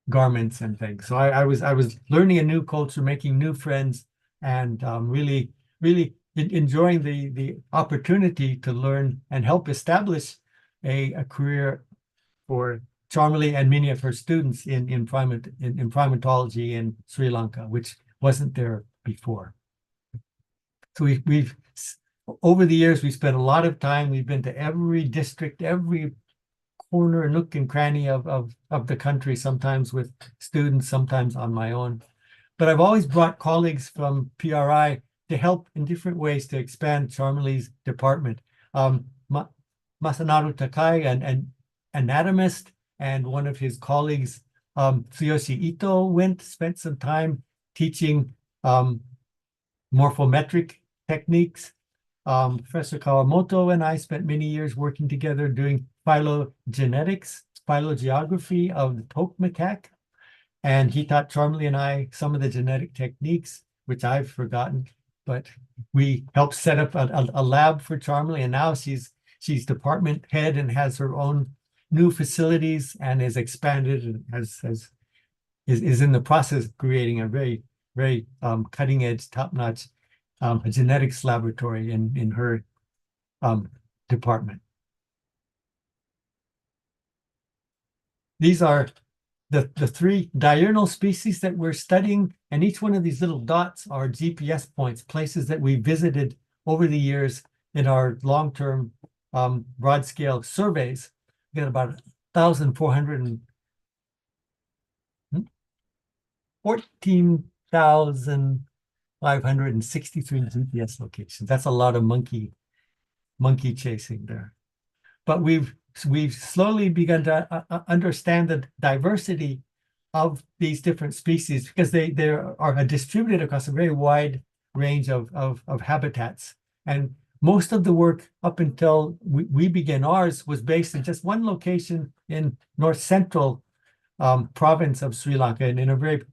garments and things. So I was learning a new culture, making new friends, and really enjoying the opportunity to learn and help establish a career for Charmely and many of her students in primatology in Sri Lanka, which wasn't there before. So we've over the years, we spent a lot of time. We've been to every district, every corner, nook and cranny of the country, sometimes with students, sometimes on my own. But I've always brought colleagues from PRI to help in different ways to expand Charmely's department. Masanaro Takai, an anatomist, and one of his colleagues, Tsuyoshi Ito, spent some time teaching morphometric techniques. Professor Kawamoto and I spent many years working together doing phylogenetics, phylogeography of the toque macaque. And he taught Charmely and I some of the genetic techniques, which I've forgotten, but we helped set up a lab for Charmely, and now she's department head and has her own new facilities and is expanded and is in the process of creating a very cutting edge, top notch genetics laboratory in her department. These are the three diurnal species that we're studying, and each one of these little dots are GPS points, places that we visited over the years in our long-term broad scale surveys. We got about 14,563 GPS locations. That's a lot of monkey chasing there. But we've slowly begun to understand the diversity of these different species because they are distributed across a very wide range of habitats. And most of the work up until we began ours was based in just one location in north central province of Sri Lanka, and in a very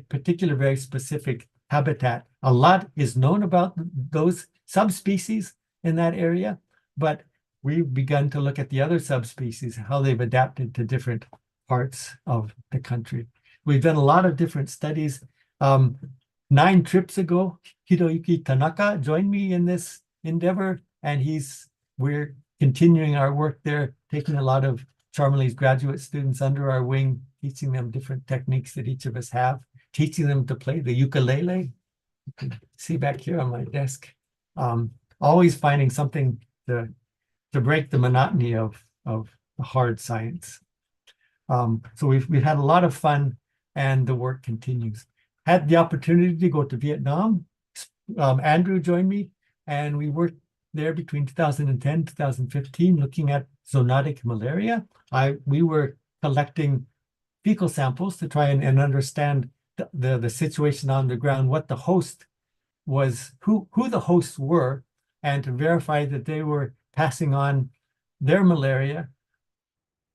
particular, very specific habitat. A lot is known about those subspecies in that area, but we've begun to look at the other subspecies, how they've adapted to different parts of the country. We've done a lot of different studies. 9 trips ago, Hiroyuki Tanaka joined me in this endeavor, and we're continuing our work there, taking a lot of Charmely's graduate students under our wing, teaching them different techniques that each of us have, teaching them to play the ukulele. You can see back here on my desk. Always finding something to break the monotony of hard science. So we've had a lot of fun, and the work continues. Had the opportunity to go to Vietnam. Andrew joined me, and we worked there between 2010 and 2015, looking at zoonotic malaria. We were collecting fecal samples to try and understand the situation on the ground, what the host was, who the hosts were, and to verify that they were passing on their malaria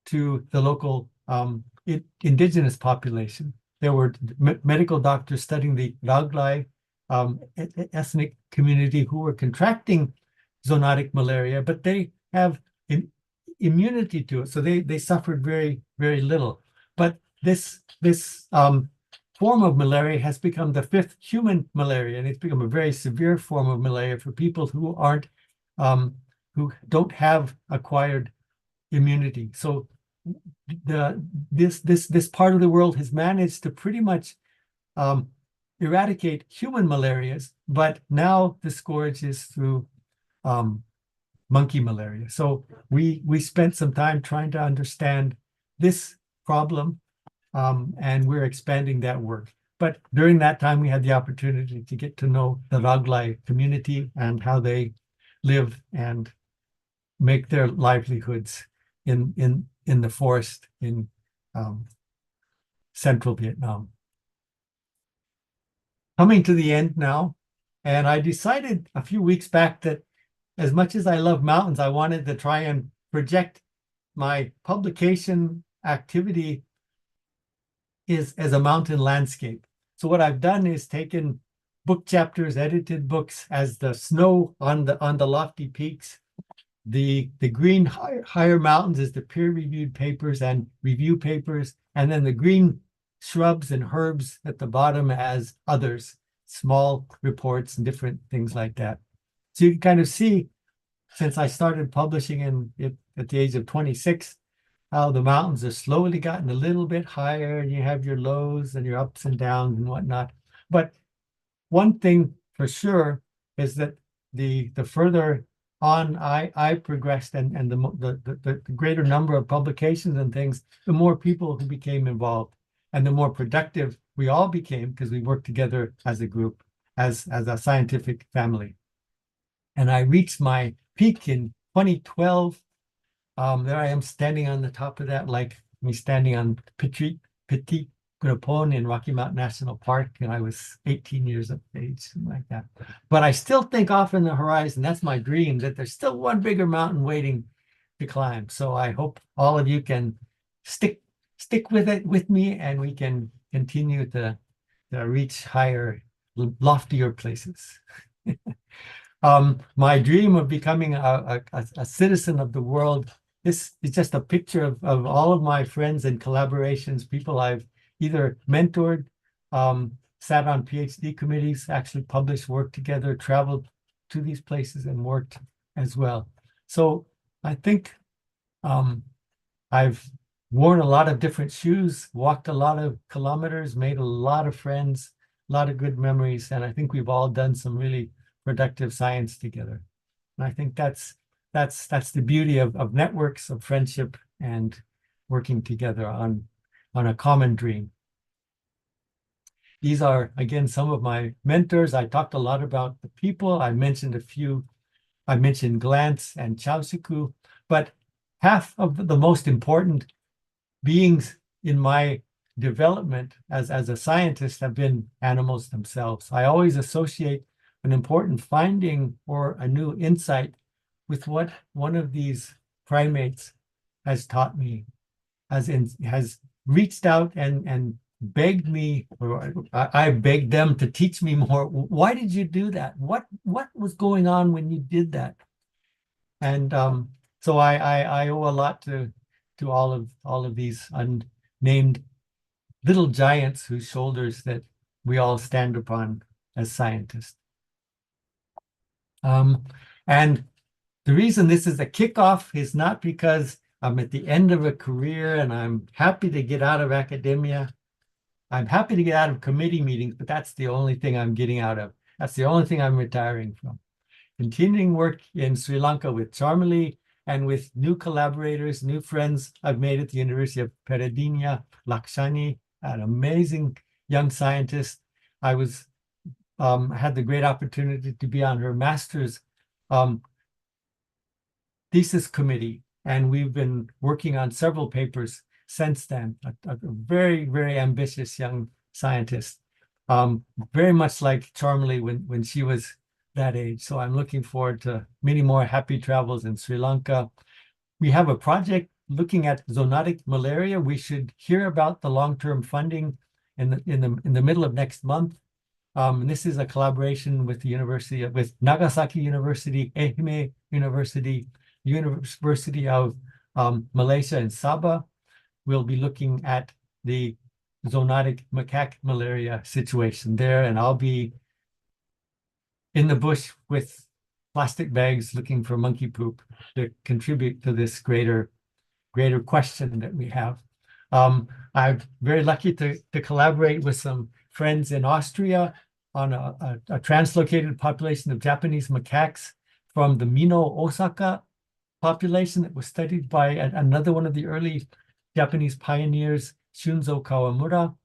to the local indigenous population. There were medical doctors studying the Raglai ethnic community who were contracting zoonotic malaria, but they have immunity to it, so they suffered very little. But this form of malaria has become the 5th human malaria, and it's become a very severe form of malaria for people who aren't who don't have acquired immunity. So this part of the world has managed to pretty much eradicate human malarias, but now the scourge is through monkey malaria. So we spent some time trying to understand this problem, and we're expanding that work. But during that time, we had the opportunity to get to know the Raglai community and how they live and make their livelihoods in the forest in central Vietnam. Coming to the end now, and I decided a few weeks back that as much as I love mountains, I wanted to try and project my publication activity as a mountain landscape. So what I've done is taken book chapters, edited books as the snow on the lofty peaks. The green higher mountains is the peer-reviewed papers and review papers, and then the green shrubs and herbs at the bottom as others, small reports and different things like that. So you can kind of see, since I started publishing at the age of 26, how the mountains have slowly gotten a little bit higher, and you have your lows and your ups and downs and whatnot. But one thing for sure is that the further on I progressed, and the greater number of publications and things, the more people who became involved, and the more productive we all became because we worked together as a group, as a scientific family. And I reached my peak in 2012. There I am standing on the top of that, like me standing on Petit Grappon in Rocky Mountain National Park, and I was 18 years of age, something like that. But I still think off in the horizon, that's my dream, that there's still one bigger mountain waiting to climb. So I hope all of you can stick with it with me, and we can continue to reach higher, loftier places. My dream of becoming a citizen of the world. This is just a picture of all of my friends and collaborations, people I've either mentored, sat on PhD committees, actually published work together, traveled to these places and worked as well. So I think I've worn a lot of different shoes, walked a lot of kilometers, made a lot of friends, a lot of good memories, and I think we've all done some really productive science together. And I think that's the beauty of networks, of friendship, and working together on a common dream. These are, again, some of my mentors. I talked a lot about the people. I mentioned a few. I mentioned Glantz and Chaoshiku, but half of the most important beings in my development as a scientist have been animals themselves. I always associate an important finding or a new insight with what one of these primates has taught me, has reached out and begged me, or I begged them to teach me more. Why did you do that? What was going on when you did that? And so I owe a lot to all of these unnamed little giants whose shoulders that we all stand upon as scientists. And the reason this is a kickoff is not because I'm at the end of a career and I'm happy to get out of academia. I'm happy to get out of committee meetings, but that's the only thing I'm getting out of. That's the only thing I'm retiring from. Continuing work in Sri Lanka with Charmali and with new collaborators, new friends I've made at the University of Peradeniya, Lakshani, an amazing young scientist. I had the great opportunity to be on her master's thesis committee, and we've been working on several papers since then. A very, very ambitious young scientist, very much like Charmali when she was that age. So I'm looking forward to many more happy travels in Sri Lanka. We have a project looking at zoonotic malaria. We should hear about the long-term funding in the middle of next month. And this is a collaboration with with Nagasaki University, Ehime University, University of Malaysia in Sabah. We'll be looking at the zoonotic macaque malaria situation there, and I'll be in the bush with plastic bags looking for monkey poop to contribute to this greater question that we have. I'm very lucky to collaborate with some friends in Austria on a translocated population of Japanese macaques from the Mino, Osaka population that was studied by another one of the early Japanese pioneers, Shunzo Kawamura.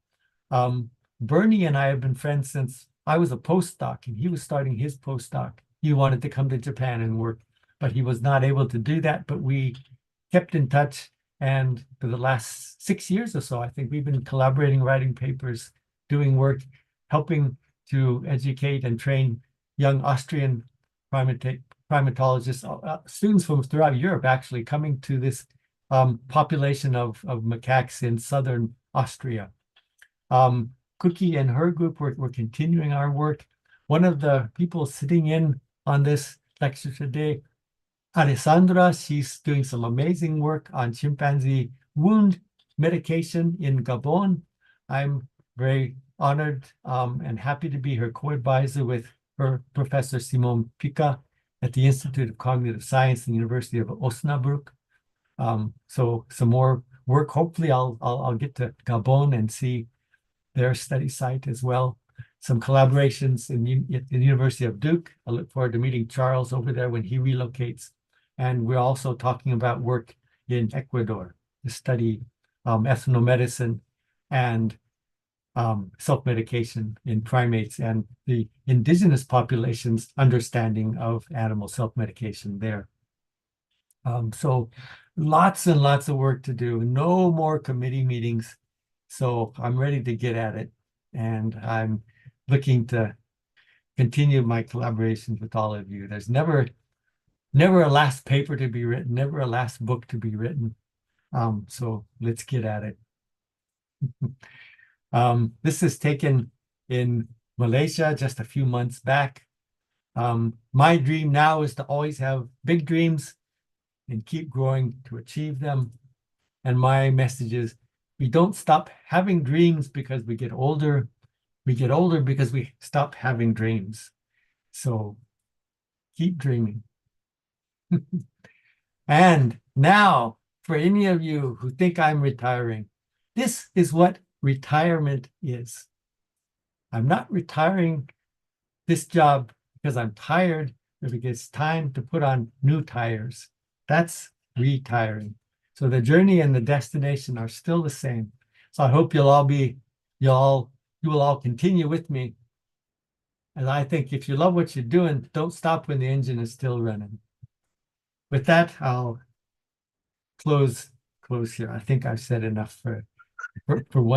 Bernie and I have been friends since I was a postdoc and he was starting his postdoc. He wanted to come to Japan and work, but he was not able to do that. But we kept in touch, and for the last 6 years or so, I think we've been collaborating, writing papers, doing work, helping to educate and train young Austrian primatologists, students from throughout Europe actually coming to this population of macaques in southern Austria. Cookie and her group, we're continuing our work. One of the people sitting in on this lecture today, Alessandra, she's doing some amazing work on chimpanzee wound medication in Gabon. I'm very honored and happy to be her co-advisor with her Professor Simon Pica at the Institute of Cognitive Science in the University of Osnabrück. So some more work. Hopefully I'll get to Gabon and see their study site as well. some collaborations at the University of Duke. I look forward to meeting Charles over there when he relocates. And we're also talking about work in Ecuador to study ethnomedicine and self-medication in primates and the indigenous population's understanding of animal self-medication there. So lots and lots of work to do. No more committee meetings. So I'm ready to get at it. And I'm looking to continue my collaborations with all of you. There's never a last paper to be written, never a last book to be written. So let's get at it. This is taken in Malaysia just a few months back. My dream now is to always have big dreams and keep growing to achieve them. And my message is we don't stop having dreams because we get older. We get older because we stop having dreams. So keep dreaming. And now, for any of you who think I'm retiring, this is what retirement is. I'm not retiring this job because I'm tired, but because it's time to put on new tires. That's retiring. So the journey and the destination are still the same. So I hope you will all continue with me. And I think if you love what you're doing, don't stop when the engine is still running. With that, I'll close here. I think I've said enough for one.